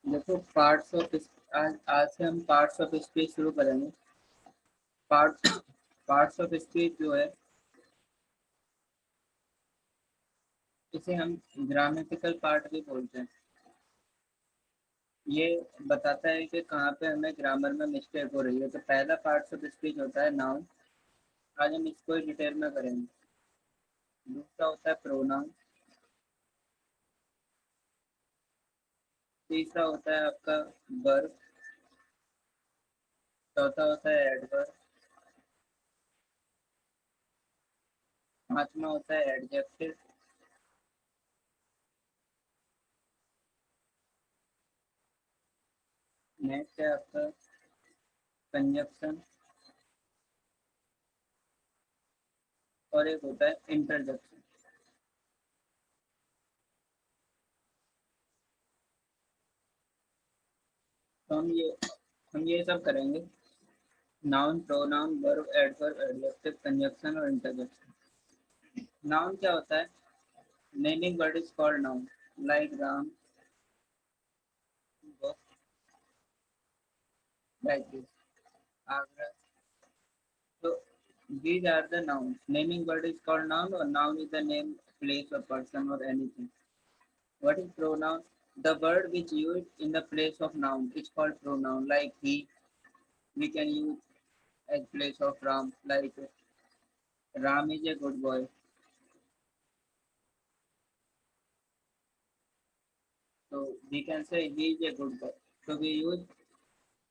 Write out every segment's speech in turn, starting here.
देखो parts of, आज आज से हम पार्ट्स ऑफ स्पीच शुरू करेंगे। पार्ट पार्ट्स ऑफ स्पीच जो है, इसे हम ग्रामेटिकल पार्ट भी बोलते हैं। ये बताता है कि कहाँ पे हमें ग्रामर में मिस्टेक हो रही है। तो पहला पार्ट्स ऑफ स्पीच होता है नाउन। आज हम इसको डिटेल में करेंगे। दूसरा होता है प्रोनाउन। तीसरा होता है आपका वर्ब। चौथा होता है एडवर्ब। पांचवा होता है एडजेक्टिव। नेक्स्ट है आपका कंजक्शन। और एक होता है इंटरजेक्शन। तो हम ये सब करेंगे। Noun, pronoun, verb, adverb, adjective, conjunction और इंटरजेक्शन। नाउन क्या होता है? Naming word is called noun, like Ram, book, like this, Agra. So these are the nouns. Naming word is called noun, or noun is the name, place, or person, or anything. What is pronoun? The word which used in the place of noun is called pronoun. Like he, we can use as place of Ram. Like Ram is a good boy. So we can say he is a good boy. So we use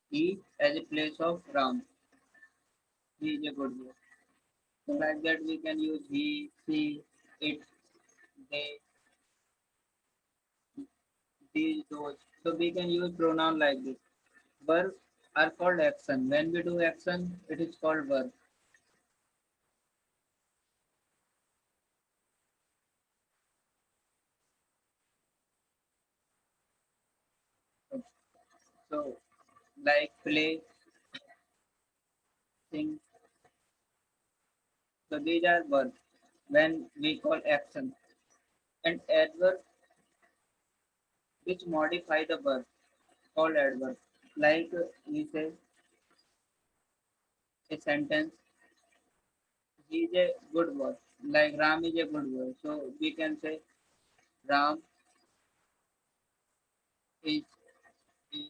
he as a place of Ram. He is a good boy. So like that we can use he, she, it, they, these, those. So we can use pronoun like this. Verbs are called action. When we do action, it is called verb. So like play, sing. So these are verbs when we call action. And adverb which modify the verb called adverb. Like we say a sentence, he is a good boy. Like Ram is a good boy. So we can say Ram is a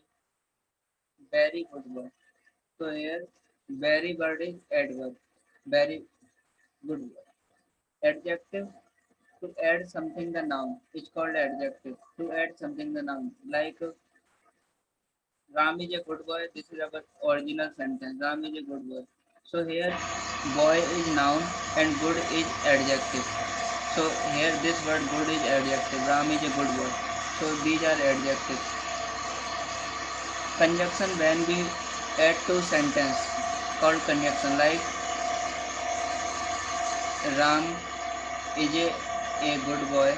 very good boy. So here very word is adverb. Very good boy. Adjective, to add something the noun. It's called adjective. To add something the noun. Like Ram is a good boy. This is our original sentence. Ram is a good boy. So here boy is noun and good is adjective. So here this word good is adjective. Ram is a good boy. So these are adjectives. Conjunction, when we add to sentence, called conjunction. Like Ram is a good boy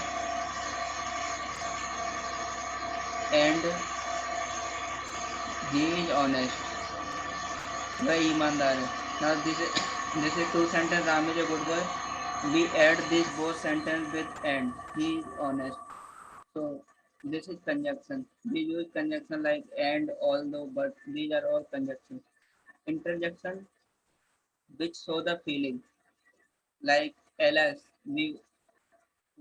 and he is honest. वह ईमानदार है. Now this is two sentence. Ram is a good boy. We add this both sentence with and. He is honest. So this is conjunction. We use conjunction like and, although, but. These are all conjunctions. Interjection which show the feeling, like alas, we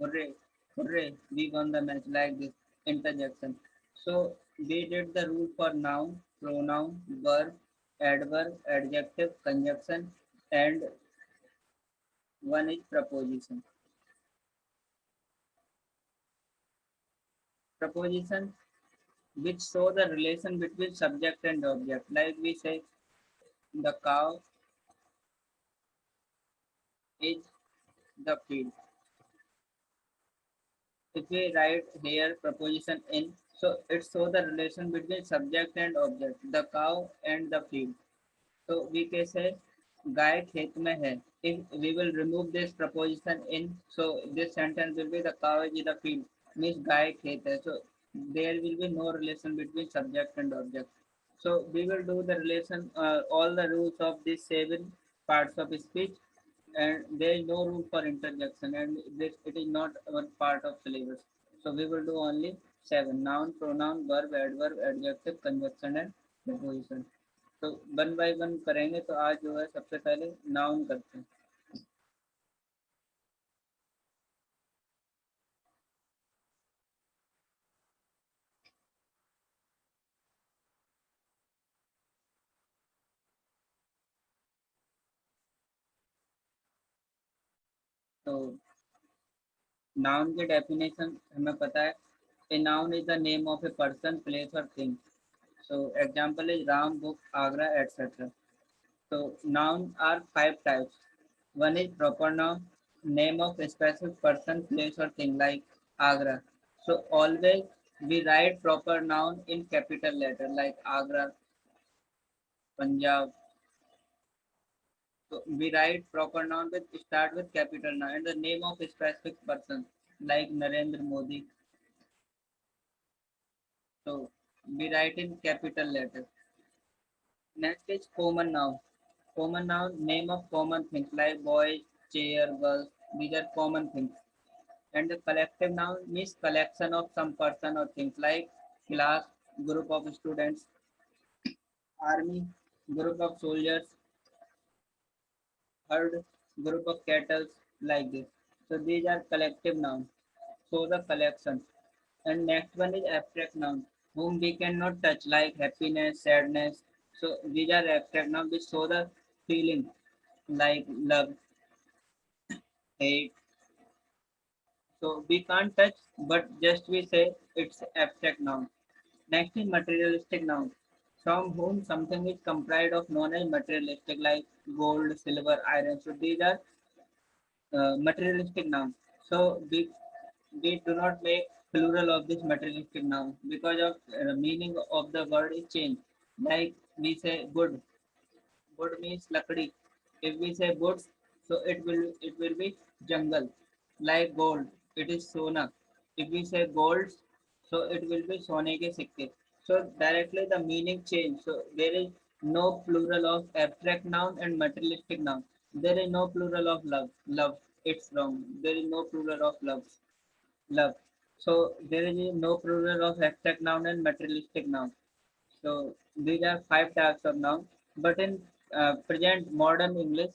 hooray, hooray, we won the match, like this. Interjection. So we did the rule for noun, pronoun, verb, adverb, adjective, conjunction, and one is preposition. Preposition which show the relation between subject and object. Like we say, the cow is the field. If we write here preposition in, so it shows the relation between subject and object, the cow and the field. So we can say गाय खेत में है. If we will remove this preposition in, so this sentence will be the cow is in the field. Means गाय खेत है. So there will be no relation between subject and object. So we will do the relation, all the rules of these 7 parts of speech, and there is no room for interjection, and this it is not one part of syllabus. So we will do only 7. Noun, pronoun, verb, adverb, adjective, conjunction and preposition. तो one by one करेंगे। तो आज जो है सबसे पहले noun करते हैं। तो नाउन की डेफिनेशन हमें पता है। A noun is the name of a person, place और thing. So example is Ram, book, Agra, etcetera. So noun are 5 types. One is proper noun, name of a specific person, place or thing like Agra. So always we write proper noun in capital letter like Agra, Punjab. So we write proper noun with start with capital noun and the name of a specific person like Narendra Modi. So we write in capital letter. Next is common noun. Common noun, name of common things like boy, chair, girls. These are common things. And the collective noun means collection of some person or things like class, group of students, army, group of soldiers, herd, group of cattle, like this. So these are collective nouns. So the collection. And next one is abstract noun, whom we cannot touch, like happiness, sadness. So these are abstract nouns which show the feeling, like love, hate. So we can't touch, but just we say it's abstract noun. Next is materialistic noun, from whom something is comprised of known as materialistic, like gold, silver, iron. So these are materialistic nouns. So we do not make plural of this materialistic noun because of meaning of the word is changed. Like we say wood, wood means lakdi. If we say woods, so it will be jungle. Like gold, it is sona. If we say gold, so it will be sone ke sikke. So directly the meaning change. So there is no plural of abstract noun and materialistic noun. There is no plural of love. Love, it's wrong. There is no plural of love. Love. So there is no plural of abstract noun and materialistic noun. So these are 5 types of noun. But in present modern English,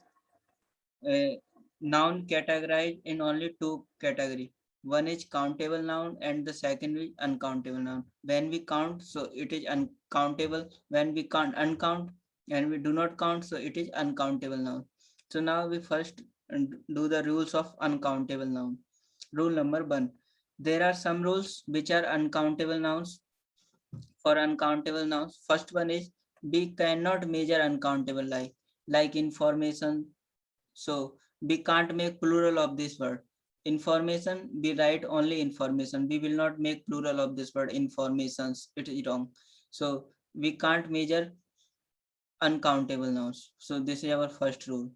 uh, noun categorized in only 2 categories. One is countable noun and the second is uncountable noun. When we count, so it is uncountable. When we can't uncount and we do not count, so it is uncountable noun. So now we first do the rules of uncountable noun. Rule number 1. There are some rules which are uncountable nouns. For uncountable nouns, first one is we cannot measure uncountable like information. So we can't make plural of this word. Information, we write only information. We will not make plural of this word informations. It is wrong. So we can't measure uncountable nouns. So this is our first rule.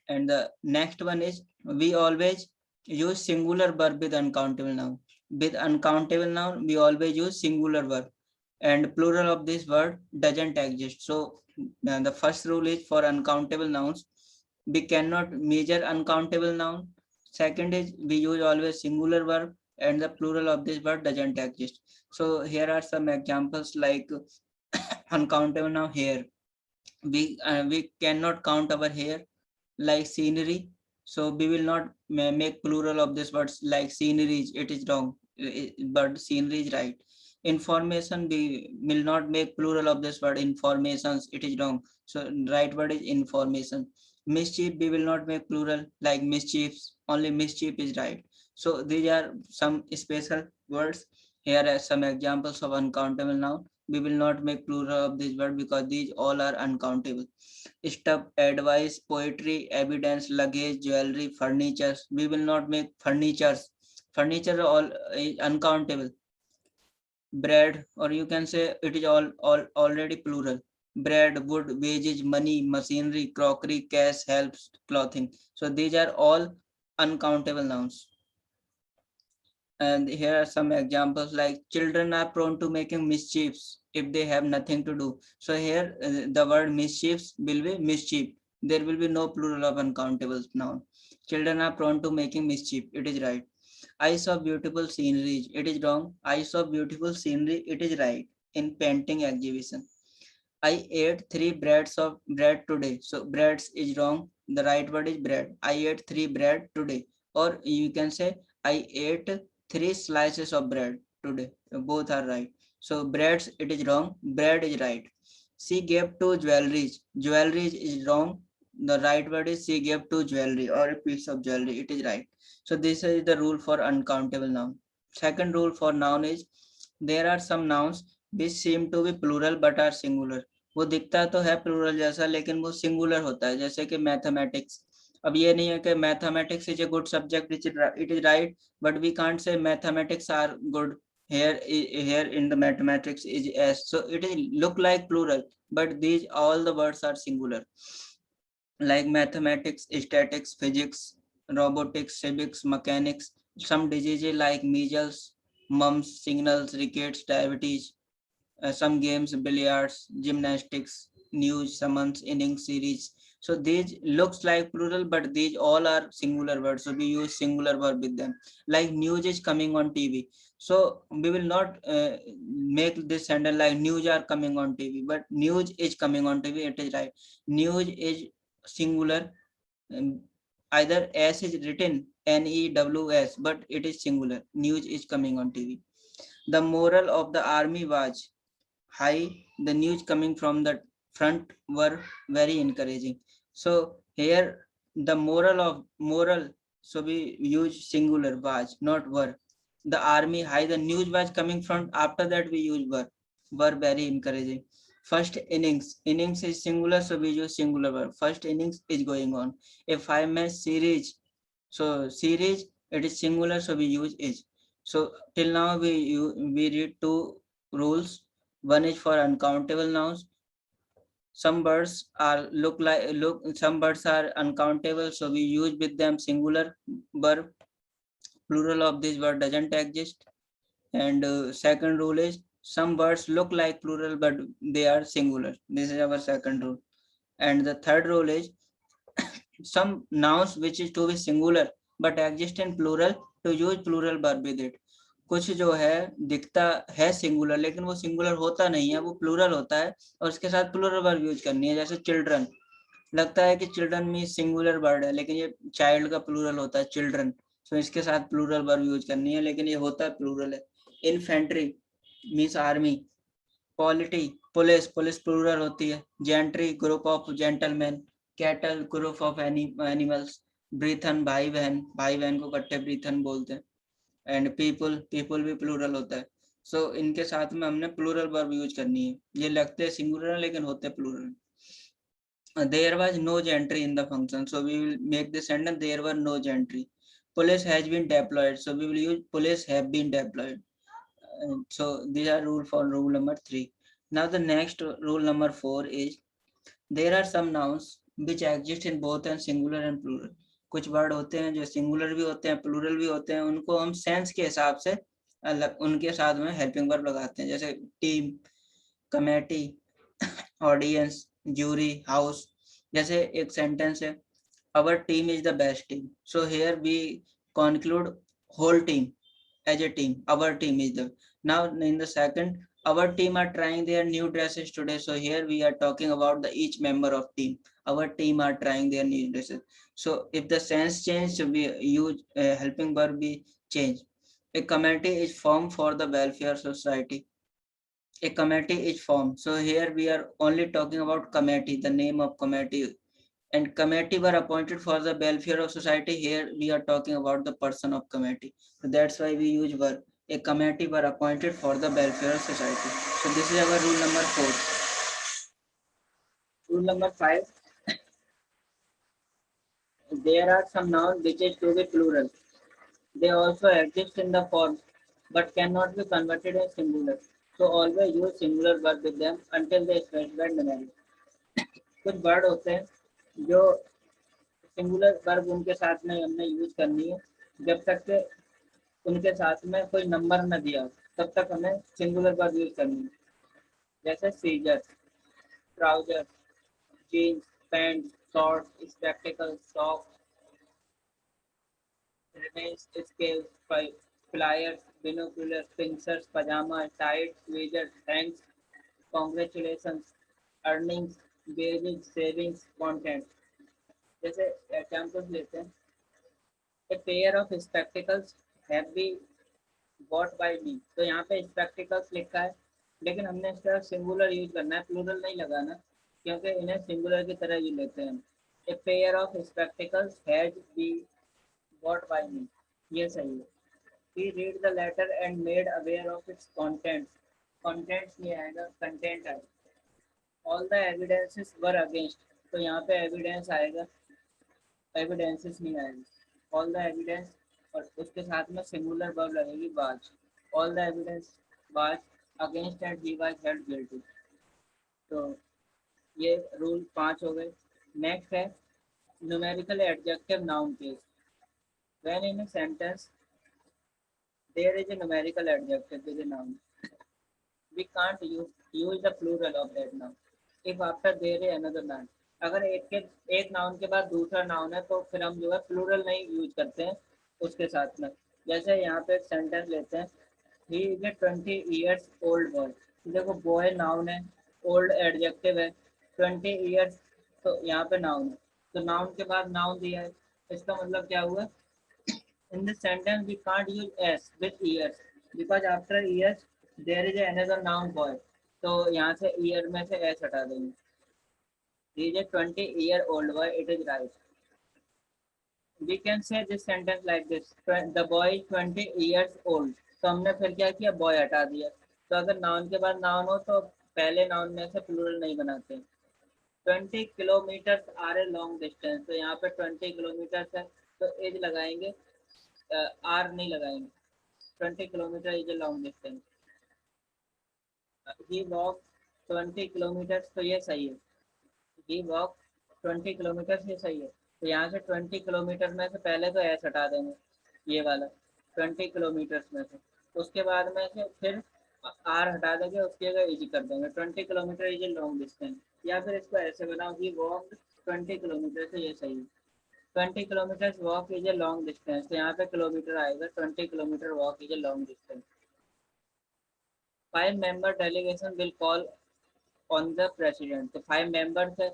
And the next one is we always use singular verb with uncountable noun. With uncountable noun, we always use singular verb and plural of this word doesn't exist. So the first rule is for uncountable nouns, we cannot measure uncountable noun. Second is we use always singular verb and the plural of this word doesn't exist. So here are some examples like uncountable noun hair. We cannot count our hair like scenery. So we will not make plural of this words like sceneries. It is wrong, but scenery is right. Information, we will not make plural of this word informations. It is wrong. So right word is information. Mischief, we will not make plural like mischiefs. Only mischief is right. So these are some special words. Here are some examples of uncountable noun. We will not make plural of this word because these all are uncountable. Stuff, advice, poetry, evidence, luggage, jewelry, furniture. We will not make furnitures. Furniture all is uncountable. Bread, or you can say it is all already plural. Bread, wood, wages, money, machinery, crockery, cash, helps, clothing. So these are all uncountable nouns. And here are some examples like children are prone to making mischiefs if they have nothing to do. So here the word mischiefs will be mischief. There will be no plural of uncountable noun. Children are prone to making mischief. It is right. I saw beautiful scenery. It is wrong. I saw beautiful scenery. It is right. In painting exhibition. I ate three breads of bread today. So breads is wrong. The right word is bread. I ate three bread today. Or you can say I ate three slices of bread today. Both are right. So breads it is wrong. Bread is right. She gave two jewelries. Jewelries is wrong. The right word is she gave two jewelry or a piece of jewelry. It is right. So this is the rule for uncountable noun. Second rule for noun is there are some nouns which seem to be plural but are singular. वो दिखता तो है plural जैसा लेकिन वो singular होता है जैसे कि मैथमेटिक्स. अब ये नहीं है कि mathematics is a good subject it is right but we can't say mathematics are good here in the mathematics is s, so it is look like plural but these all the words are singular like mathematics, statistics, physics, robotics, civics, mechanics. Some diseases like measles, mumps, signals, rickets, diabetes, some games, billiards, gymnastics, news, summons, innings, series. So these looks like plural, but these all are singular words. So we use singular verb with them. Like news is coming on TV. So we will not make this sentence like news are coming on TV, but news is coming on TV. It is right. News is singular. um, Either S is written NEWS, but it is singular. News is coming on TV. The moral of the army was high. The news coming from the front were very encouraging. So here the moral, so we use singular was, not were. The army high, the news was coming from, after that we use were very encouraging. First innings is singular, so we use singular verb. First innings is going on. A 5 match series, so series it is singular, so we use is. So till now we read two rules. One is for uncountable nouns. Some birds are look some birds are uncountable, so we use with them singular verb. Plural of this word doesn't exist. And second rule is some words look like plural but they are singular. This is our second rule. And the third rule is some nouns which is to be singular but exist in plural, to use plural verb with it. कुछ जो है दिखता है singular लेकिन वो singular होता नहीं है, वो प्लूरल होता है और उसके साथ प्लूरल वर्ब यूज करनी है. जैसे चिल्ड्रन, लगता है कि चिल्ड्रन में सिंगुलर वर्ड है लेकिन ये चाइल्ड का प्लूरल होता है चिल्ड्रन, तो इसके साथ प्लूरल वर्ब यूज करनी है लेकिन ये होता है प्लूरल है. Infantry means army. Polity police plural होती है. Gentry group of gentleman. Cattle group of animals. Brethren भाई बहन को कट्टे ब्रीथन बोलते हैं. एंड पीपल भी प्लूरल होता है. सो इनके साथ में हमने प्लूरल वर्ब यूज करनी है. ये लगते हैं सिंगुलर लेकिन होते plural. There was no gentry in the function, so we will make the sentence there were no gentry. Police has been deployed, so we will use police have been deployed. So these are rule number 3. Now the next rule number 4 is there are some nouns which exist in both and singular and plural. कुछ word होते हैं जो singular भी होते हैं plural भी होते हैं, उनको हम सेंस के हिसाब से अलग उनके साथ में हेल्पिंग वर्ब लगाते हैं. जैसे team, committee, audience, jury, house. जैसे एक सेंटेंस है our team is the best team, so here we conclude whole team as a team. Our team is the. Now in the second, our team are trying their new dresses today, so here we are talking about the each member of team. Our team are trying their new dresses. So if the sense change, so we use helping verb be change. A committee is formed for the welfare society. A committee is formed, so here we are only talking about committee, the name of committee. And committee were appointed for the welfare of society. Here we are talking about the person of committee, so that's why we use were. A committee were appointed for the welfare of society. So this is our rule number 4. Rule number 5, there are some nouns which is to be plural. They also exist in the form but cannot be converted in singular, so always use singular verb with them until they specified numerically. कुछ word होते हैं जो singular verb उनके साथ में हमने use करनी है, जब तक के उनके साथ में कोई नंबर न दिया हो तब तक हमें सिंगुलर वर्ब यूज करनी है. जैसे scissor, trouser, jeans, pant, short, spectacle, socks. remains, scales, pliers, binoculars, pincers, pajama, tights, wager, thanks, congratulations, earnings, wages, savings, content. जैसे एग्जाम्पल्स लेते हैं, a pair of spectacles have been bought by me. तो यहाँ पे spectacles लिखा है, लेकिन हमने इसका सिंगुलर यूज करना है, प्लूरल नहीं लगाना, क्योंकि इन्हें सिंगुलर की तरह यूज लेते हैं. A pair of spectacles has been bought by me. ये सही है. He read the letter and made aware of its contents. Contents नहीं आएगा, content आएगा. All the evidences were against. तो यहाँ पे evidence आएगा, evidences नहीं आएगा. All the evidence और उसके साथ में सिंगुलर वर्ब लगेगी was. All the evidence was against and he was held guilty. तो ये रूल 5 हो गए. नेक्स्ट है numerical adjective noun case. When in a sentence there is a numerical adjective with a noun, we can't use the plural of that noun. If after there is another noun, अगर एक noun के बाद दूसरा noun है तो फिर हम जो है प्लूरल नहीं यूज करते हैं उसके साथ में. जैसे यहाँ पे एक सेंटेंस लेते हैं, he is a 20 years old boy. देखो बॉय नाउन है, ओल्ड एडजेक्टिव है, 20 years तो यहाँ पे नाउन है, तो नाउन के बाद नाउन दिया है. इसका मतलब क्या हुआ, in this sentence we can't use s with years because after years there is another noun boy. तो यहाँ से year में से s हटा देंगे. He is a 20-year-old boy. It is right. We can say this sentence like this: the boy is 20 years old. तो हमने फिर क्या किया, boy हटा दिया. तो अगर नाउन के बाद नाउन हो तो पहले नाउन में से प्लूरल नहीं बनाते. 20 kilometre are a long distance. तो यहाँ पे 20 किलोमीटर है तो एज लगाएंगे, आर नहीं लगाएंगे. 20 kilometre is a long distance. He walk 20 kilometre, तो ये सही है. ही वॉक 20 किलोमीटर, ये सही है. तो यहाँ से 20 किलोमीटर में से पहले तो एस हटा देंगे, ये वाला 20 किलोमीटर में से. उसके बाद में से फिर आर हटा देंगे, उसकी जगह इजी कर देंगे. 20 kilometre is a long distance. या फिर इसको ऐसे बनाओ, ही वॉक 20 किलोमीटर, से ये सही है. 20 kilometers walk is a long distance. तो यहाँ पे किलोमीटर आएगा, 20 kilometer walk is a long distance. 5-member delegation will call on the president. तो 5 members है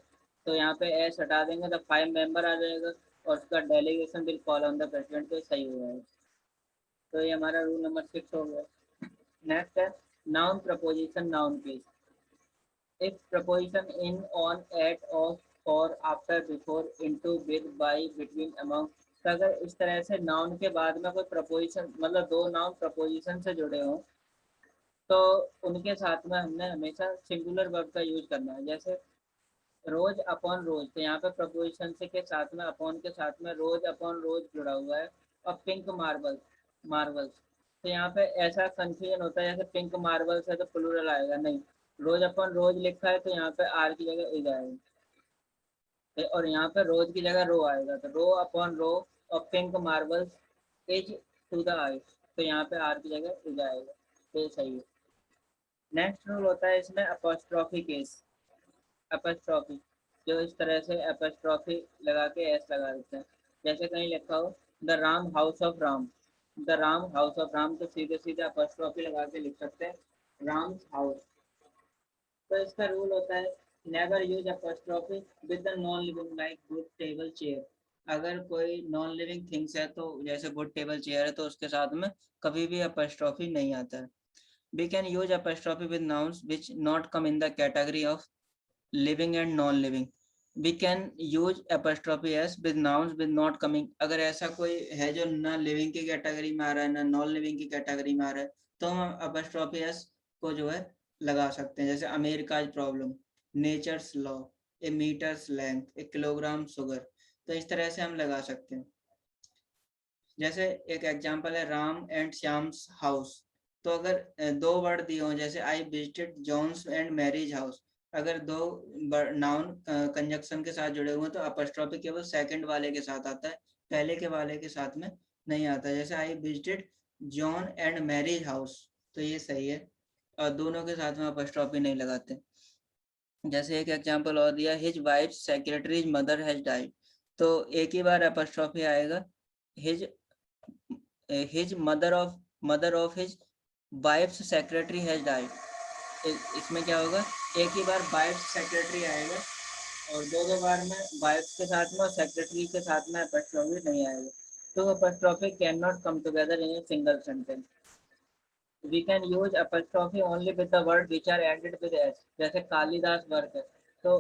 तो यहाँ पे एस हटा देंगे तो 5 member आ जाएगा और उसका delegation will call on the president. तो सही हो जाएगा. तो ये हमारा रूल नंबर 6 हो गया. नेक्स्ट है noun preposition noun case. If preposition in, on, at, of, for, after, before, into, with, by, between, among. तो अगर इस तरह से नाउन के बाद में कोई प्रपोजिशन, मतलब दो नाउन प्रपोजिशन से जुड़े हों तो उनके साथ में हमने हमेशा सिंगुलर वर्ब का यूज करना है. जैसे रोज अपॉन रोज, तो यहाँ पे प्रपोजिशन से के साथ में अपॉन के साथ में रोज अपॉन रोज जुड़ा हुआ है. और पिंक मार्बल मार्बल्स, तो यहाँ पे ऐसा कंफ्यूजन होता है जैसे पिंक मार्बल्स है तो प्लूरल आएगा, नहीं. रोज अपॉन रोज लिखा है तो यहाँ पे आर की जगह इज आएगा और यहाँ पे रोज की जगह रो आएगा. तो रो अपॉन रो और pink marbles is to the eyes, तो यहाँ पे आर की जगह इज आएगा. तो ये सही है. नेक्स्ट रूल होता है इसमें अपॉस्ट्रॉफी केस. अपॉस्ट्रॉफी जो इस तरह से अपॉस्ट्रॉफी लगा के एस लगा देते हैं. जैसे कहीं लिखा हो the Ram house of Ram, the Ram house of Ram, तो सीधे सीधे अपॉस्ट्रॉफी लगा के लिख सकते हैं राम हाउस. तो इसका रूल होता है never use apostrophe with the non living like good table chair. अगर कोई नॉन लिविंग थिंग्स है तो जैसे गुड टेबल चेयर है तो उसके साथ में कभी भी अपॉस्ट्रॉफी नहीं आता है. We can use apostrophe with nouns which not come in the category of living and non-living. We can use apostrophe s with nouns with not coming. अगर ऐसा कोई है जो ना लिविंग की कैटेगरी में आ रहा है ना नॉन लिविंग की कैटेगरी में आ रहा है तो हम apostrophe s को जो है लगा सकते हैं. जैसे अमेरिकाज प्रॉब्लम, नेचर्स लॉ, ए मीटर्स लेंथ, ए किलोग्राम शुगर. तो इस तरह से हम लगा सकते हैं. जैसे एक एग्जांपल है राम एंड श्याम्स हाउस. तो अगर दो वर्ड दिए हों जैसे I visited John's and Mary's house, अगर दो नाउन कंजक्शन के साथ जुड़े हुए तो अपॉस्ट्रोफी केवल सेकंड वाले के साथ आता है, पहले के वाले के साथ में नहीं आता. जैसे I visited John and Mary's house, तो ये सही है और दोनों के साथ में अपॉस्ट्रोफी नहीं लगाते. जैसे एक एग्जांपल और दिया his wife secretaries mother has died, तो एक ही बार अपॉस्ट्रोफी आएगा his his mother of his wife's secretary has died. इसमें क्या होगा, एक ही बार वाइफ सेक्रेटरी आएगा और दो बार में वाइफ के साथ में और सेक्रेटरी के साथ में अपस्ट्रॉफी नहीं आएगा, तो apostrophe can not come together in a single sentence. We can use apostrophe only with the word which are ended with s. जैसे कालिदास वर्क है, तो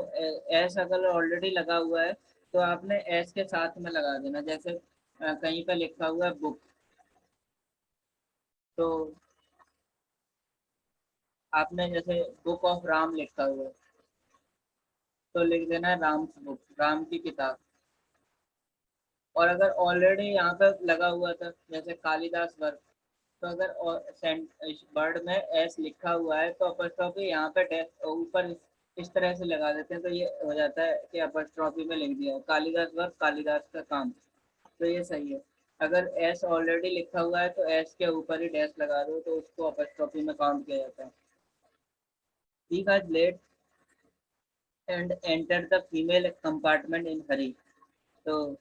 s अगर ऑलरेडी लगा हुआ है तो आपने s के साथ में लगा देना. जैसे कहीं पर लिखा हुआ है बुक, तो आपने जैसे बुक ऑफ राम लिखा हुआ है तो लिख देना है राम बुक, राम की किताब. और अगर ऑलरेडी यहाँ पे लगा हुआ था जैसे कालिदास वर्क, तो अगर वर्ड में एस लिखा हुआ है तो अपस्ट्रॉफी यहाँ पे ऊपर इस तरह से लगा देते हैं, तो ये हो जाता है कि अपस्ट्रॉफी में लिख दिया कालिदास वर्क, कालिदास का काम, तो ये सही है. अगर एस ऑलरेडी लिखा हुआ है तो एस के ऊपर ही डैश लगा दो तो उसको अपस्ट्रॉफी में काउंट किया जाता है. He was late and entered the female compartment in hurry. तो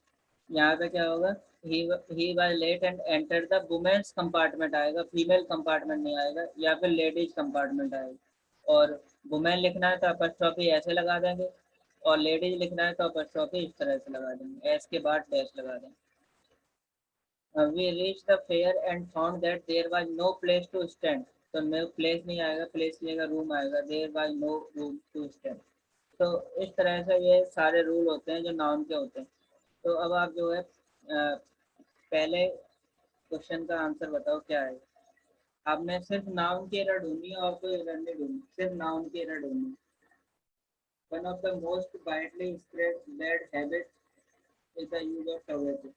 यहाँ पे क्या होगा, he was late and entered the women's compartment आएगा, फीमेल कंपार्टमेंट नहीं आएगा, या फिर लेडीज कंपार्टमेंट आएगा. और वुमेन लिखना है तो अपस्ट्रॉफी ऐसे लगा देंगे, और लेडीज लिखना है तो अपस्ट्रॉफी इस तरह से लगा देंगे, एस के बाद डैश लगा देंगे. We reached the fair and found that there was no place to stand. तो no place नहीं आएगा, place की जगह रूम आएगा, there was no room to stand. तो इस तरह से ये सारे रूल होते हैं जो नाउन के होते हैं. तो अब आप जो है पहले क्वेश्चन का आंसर बताओ क्या है. आपने सिर्फ नाउन की एरर ढूंढनी है और कोई एरर नहीं ढूंढनी, सिर्फ नाउन की एरर ढूंढनी. One of the most widely spread bad habit is the use of tobacco.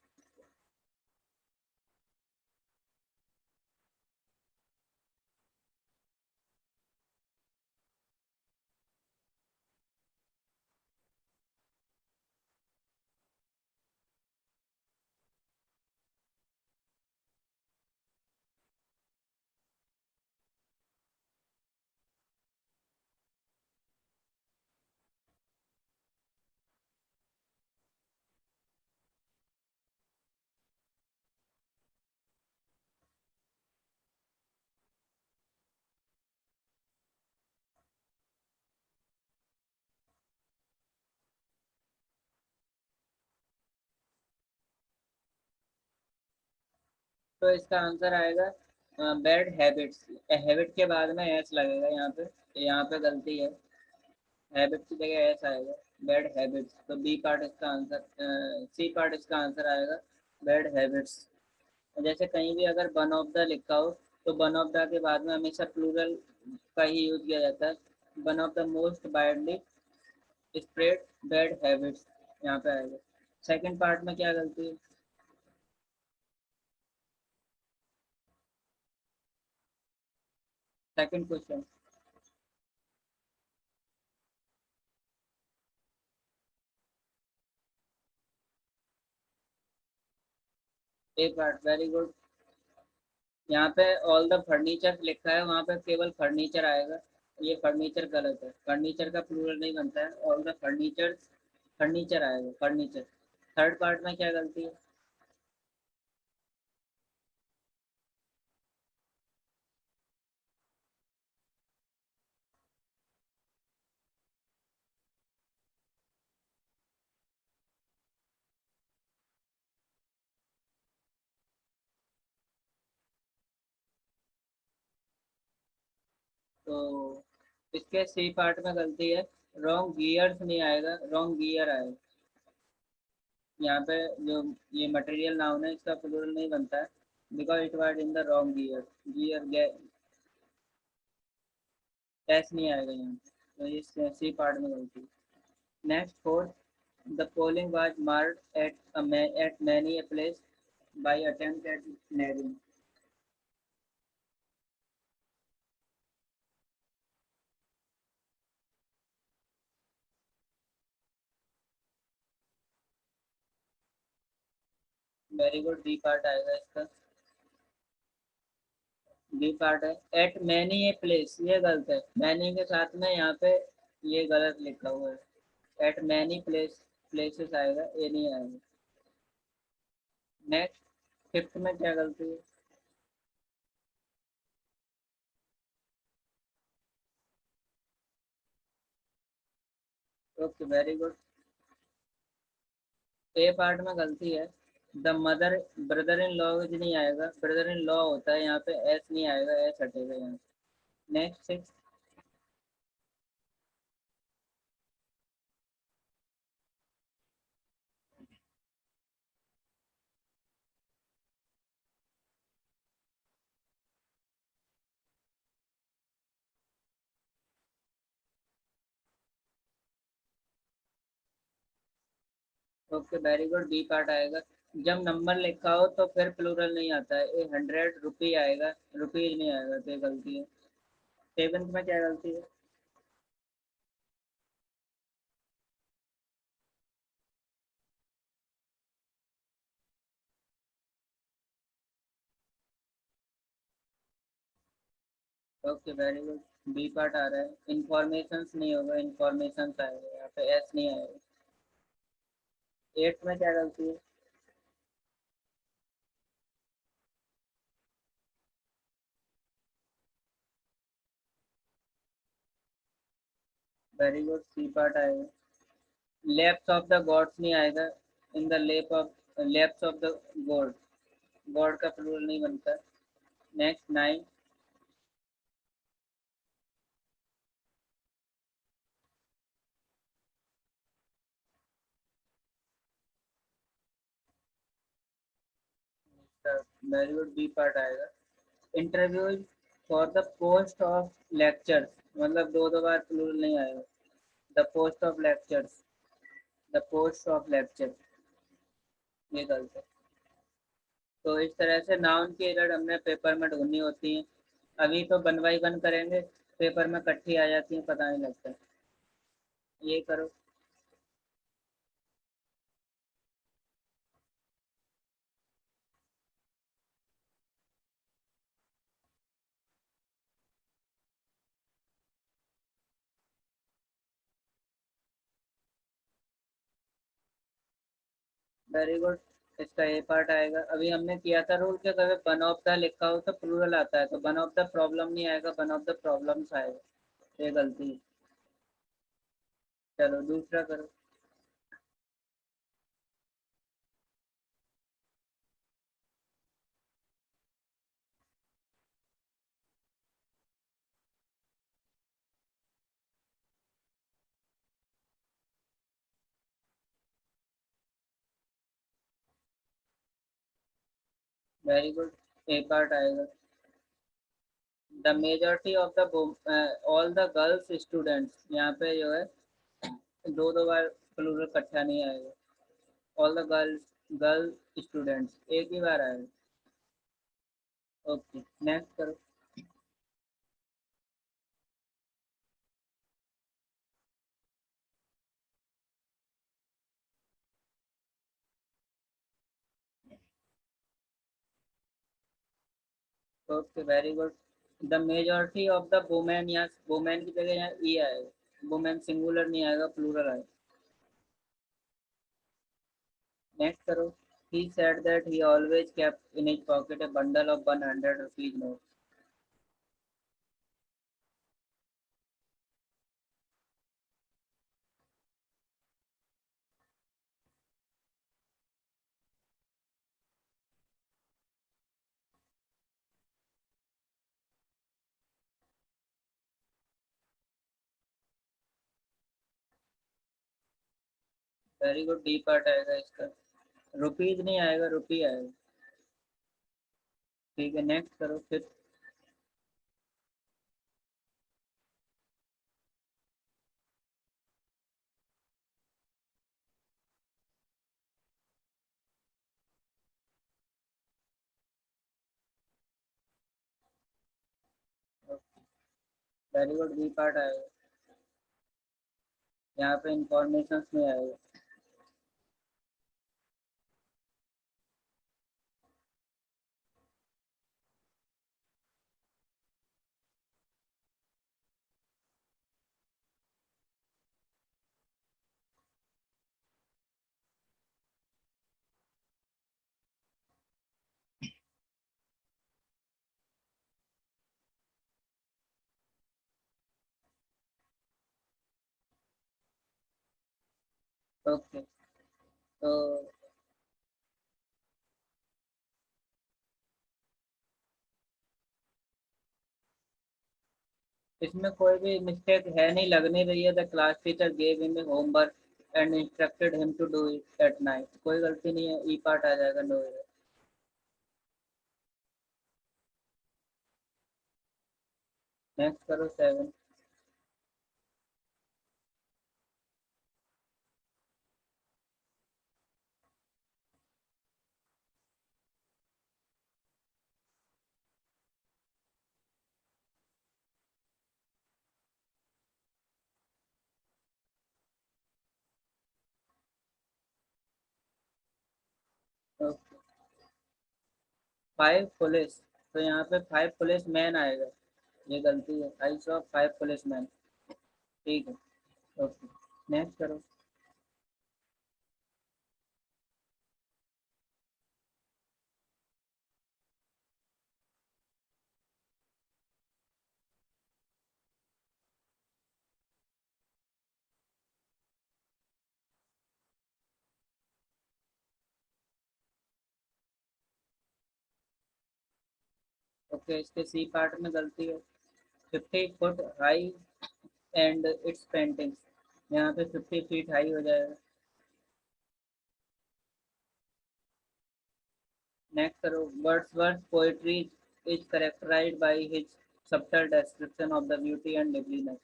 तो इसका आंसर आएगा बैड हैबिट्स. हैबिट के बाद में एस लगेगा यहाँ पे गलती है, हैबिट की जगह एस आएगा, बैड हैबिट्स. तो बी पार्ट इसका आंसर, सी पार्ट इसका आंसर आएगा बैड हैबिट्स. जैसे कहीं भी अगर वन ऑफ द लिखा हो तो वन ऑफ द के बाद में हमेशा प्लूरल का ही यूज किया जाता है. One of the most widely spread bad habits यहाँ पे आएगा. सेकंड पार्ट में क्या गलती है, सेकंड क्वेश्चन. ए पार्ट, वेरी गुड. यहाँ पे ऑल द फर्नीचर लिखा है, वहाँ पे केवल फर्नीचर आएगा, ये फर्नीचर गलत है, फर्नीचर का प्लूरल नहीं बनता है, ऑल द फर्नीचर, फर्नीचर आएगा, फर्नीचर. थर्ड पार्ट में क्या गलती है, तो इसके सी पार्ट में गलती है, रॉन्ग गियर्स नहीं आएगा, रॉन्ग गियर आएगा. यहाँ पे जो ये मटेरियल नाउन है इसका प्लूरल नहीं बनता है, because it was in the wrong gear, gear S नहीं आएगा यहाँ पे, तो ये सी पार्ट में गलती है. Next fourth, the polling was marked at many a place by attempt at nagging. Very good, B part आएगा इसका, बी पार्ट है. एट मैनी ए प्लेस, ये गलत है, मैनी के साथ में यहाँ पे ये गलत लिखा हुआ है, एट मैनी प्लेसेस आएगा, ये नहीं आएगा. नेक्स्ट, फिफ्थ में क्या गलती है? Okay, very good. A part में गलती है। The mother, brother in law नहीं आएगा, ब्रदर इन लॉ होता है, यहाँ पे एस नहीं आएगा, एस हटेगा यहाँ। Next six. Okay, very good, B part आएगा। जब नंबर लिखा हो तो फिर प्लूरल नहीं आता है, ए 100 रुपी आएगा, रुपीज नहीं आएगा, तो ये गलती है। सेवेंथ में क्या गलती है? Okay, very good, B part आ रहा है। इंफॉर्मेशन नहीं होगा, इंफॉर्मेशन आएगा, यहाँ पे एस नहीं आएगा। एट में क्या गलती है? वेरी गुड, सी पार्ट आएगा। लेफ्ट ऑफ द गॉड्स नहीं आएगा। In the lap of, left of the god, god का प्लूरल नहीं बनता। Next nine. Very good, B part आएगा। Interview for the post of lectures, मतलब दो दो बार प्लूरल नहीं आएगा। The post of lectures, the post of lecture, ये गलत है। तो इस तरह से नाउन की एरर हमने पेपर में ढूंढनी होती है। अभी तो वन बाई वन करेंगे, पेपर में इकट्ठी आ जाती है, पता नहीं लगता। ये करो। वेरी गुड, इसका ए पार्ट आएगा। अभी हमने किया था रूल कि अगर वन ऑफ द लिखा हो तो प्लूरल आता है, तो वन ऑफ द प्रॉब्लम नहीं आएगा, वन ऑफ द प्रॉब्लम्स आएगा। ये गलती है। चलो दूसरा करो। वेरी गुड, ए पार्ट आएगा। The majority of the all the girls students, यहाँ पे जो है दो दो बार प्लूरल इकट्ठा नहीं आएगा। All the girls, girl students एक ही बार आएगा। ओके, नेक्स्ट करो। Okay, very good. The majority of the women, यहाँ वुमेन की जगह यहाँ ई आएगा, वुमेन सिंगुलर नहीं आएगा, प्लूरल आएगा। नेक्स्ट करो। He said that he always kept in his pocket a bundle of 100 rupees notes. Very good, D part आएगा इसका। रुपीज नहीं आएगा, रुपी आएगा। ठीक है, नेक्स्ट करो फिर। वेरी गुड, बी पार्ट आएगा। यहाँ पे इंफॉर्मेशन में आएगा। ओके। तो इसमें कोई भी मिस्टेक है नहीं, लग नहीं रही है। The class teacher gave him homework and instructed him to do it at night, कोई गलती नहीं है, ई पार्ट आ जाएगा, नो। नेक्स्ट करो 7। फाइव पुलिस, तो यहाँ पे फाइव पुलिस मैन आएगा, ये गलती है, I saw five police man. ठीक है। ओके, नेक्स्ट करो। ओके, इसके सी पार्ट में गलती है। 50 foot high and it's paintings, यहाँ पे 50 फीट हाई हो जाएगा। नेक्स्ट करो। Wordsworth poetry is characterised by his subtle description of the beauty and loveliness।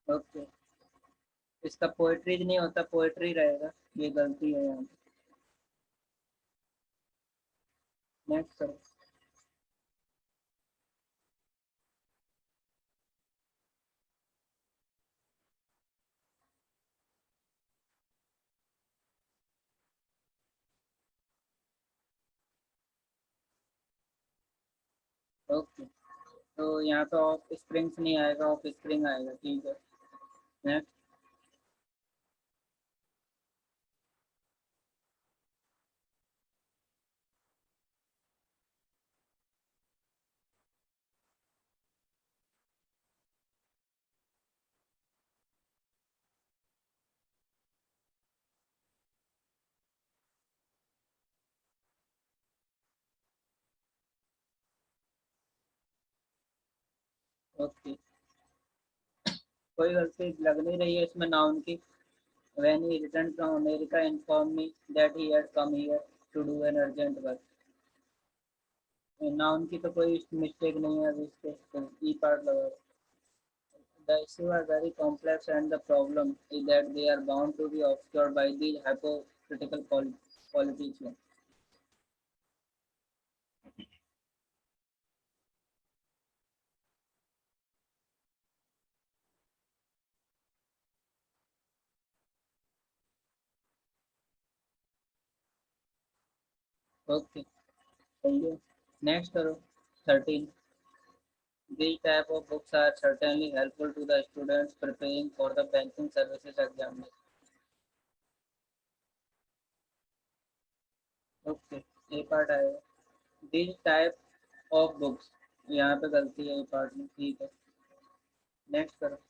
Okay, इसका पोएट्रीज नहीं होता, पोएट्री रहेगा, ये गलती है यहाँ पे। नेक्स्ट करो। ओके, तो यहाँ पे ऑफ स्प्रिंग्स नहीं आएगा, ऑफ स्प्रिंग आएगा, ठीक है। नेक्स्ट। ओके, कोई गलती लग नहीं रही है इसमें नाउन की। When he returned from America, informed me that he had come here to do an urgent work। Noun की तो कोई मिस्टेक नहीं है अभी इसके, तो ई पार्ट लगा। The issue are very complex and the problem is that they are bound to be obscured by the hypocritical politician। Okay, सही है। नेक्स्ट करो 13। These type of books are certainly helpful to the students preparing for the banking services exam। Okay, ये part आएगा। These type of books, यहाँ पे गलती है ये पार्ट में, ठीक है। नेक्स्ट करो।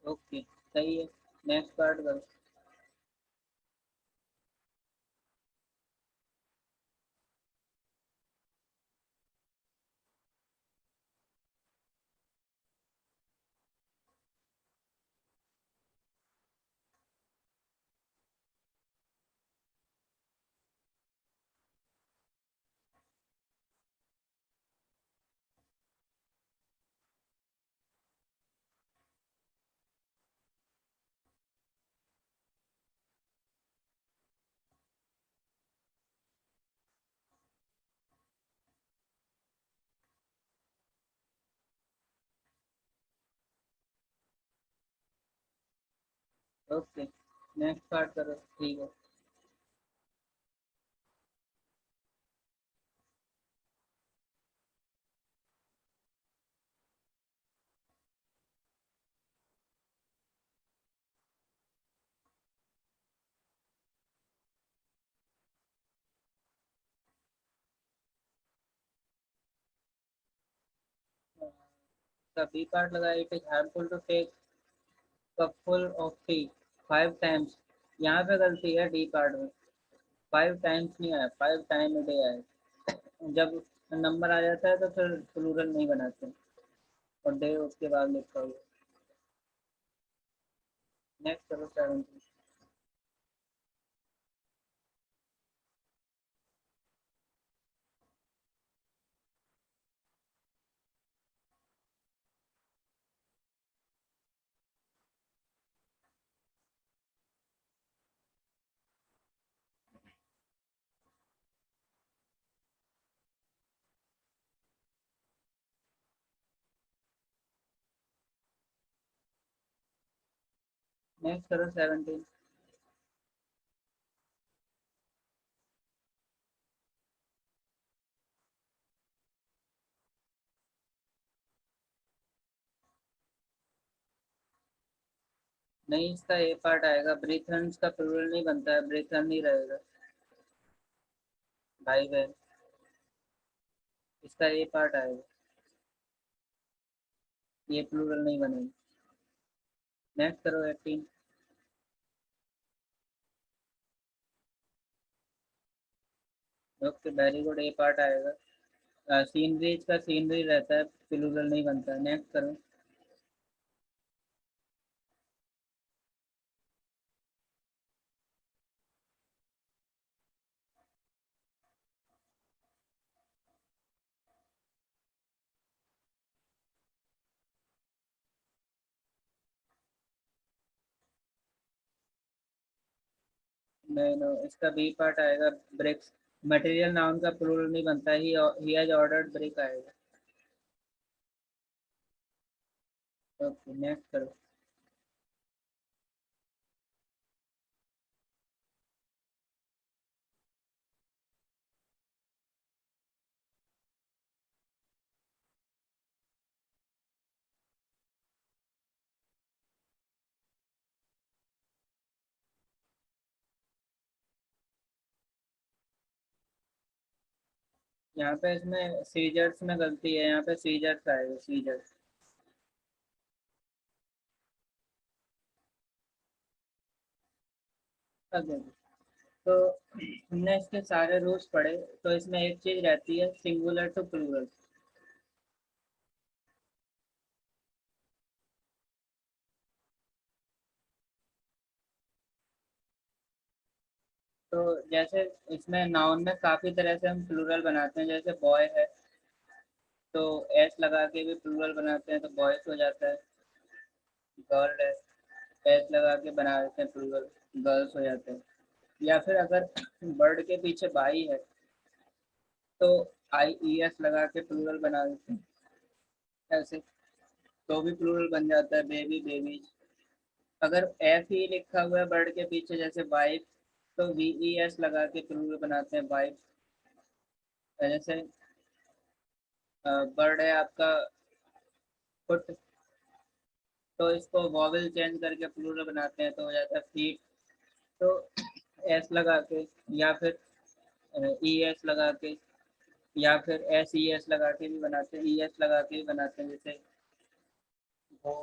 ओके, सही है। नेक्स्ट पार्ट करो। ओके, नेक्स्ट पार्ट करो, ठीक है। The B part लगा, it is harmful to take cupful of tea 5 times. यहाँ पे गलती है डी पार्ट में, 5 टाइम्स नहीं आया, 5 टाइम ए डे आया। जब नंबर आ जाता है तो फिर प्लूरल नहीं बनाते, और डे उसके बाद लिखा हुआ। नेक्स्ट करो 17। नेक्स्ट करो 17। नहीं, इसका ए पार्ट आएगा, ब्रीथन्स का प्लूरल नहीं बनता है, ब्रीथन नहीं रहेगा, भाई बहन। इसका ए पार्ट आएगा, ये प्लूरल नहीं बनेगा। नेक्स्ट करो 18। Okay, very good, A part आएगा। सीनरीज का सीनरी रहता है, प्लूरल नहीं बनता है। नेक्स्ट करो। नहीं नो, इसका बी पार्ट आएगा, ब्रिक्स। मटेरियल नाउन का प्लूरल नहीं बनता, ही हैज ऑर्डर्ड ब्रिक आएगा। ओके, नेक्स्ट करो। यहाँ पे इसमें सीजर्स में गलती है, यहाँ पे सीजर्स आएगा, सीजर्स। ओके, तो हमने इसके सारे रूल्स पढ़े, तो इसमें एक चीज रहती है, सिंगुलर टू प्लूरल। तो जैसे इसमें नाउन में काफी तरह से हम प्लूरल बनाते हैं, जैसे बॉय है तो एस लगा के भी प्लूरल बनाते हैं, तो बॉयज हो जाता है। गर्ल है, एस लगा के बना देते हैं प्लूरल, गर्ल्स हो जाते हैं। या फिर अगर वर्ड के पीछे बाई है तो आई ई एस लगा के प्लूरल बना देते हैं, ऐसे तो भी प्लूरल बन जाता है, बेबी बेबीज। अगर एफ ही लिखा हुआ है वर्ड के पीछे, जैसे वाइफ, तो वी ई एस लगा के प्लूरल बनाते हैं, वाइफ। जैसे वर्ड है आपका फुट, तो इसको वॉवल चेंज करके प्लूरल बनाते हैं, तो हो जाता है फीट। तो एस लगा के, या फिर ई एस लगा के, या फिर एस ई एस लगा के भी बनाते हैं, ई एस लगा के भी बनाते हैं, जैसे वो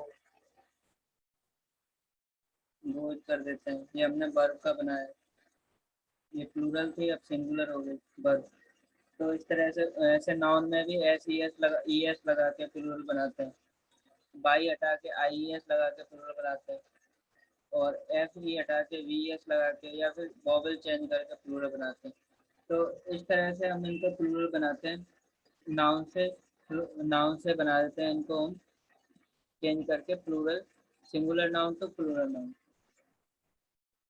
वो कर देते हैं। ये हमने वर्ब का बनाया है, ये प्लूरल थी, अब सिंगुलर हो गई वर्ब। तो इस तरह से ऐसे नाउन में भी एस ई एस लगा, ई एस लगा के प्लूरल बनाते हैं, बाई हटा के आई ई एस लगा के प्लूरल बनाते हैं, और एफ ई हटा के वी एस लगा के, या फिर वॉवल चेंज करके प्लूरल बनाते हैं। तो इस तरह से हम इनको प्लूरल बनाते हैं, नाउन से, नाउन से बना देते हैं इनको हम, चेंज करके प्लूरल, सिंगुलर नाउन तो प्लूरल नाउन।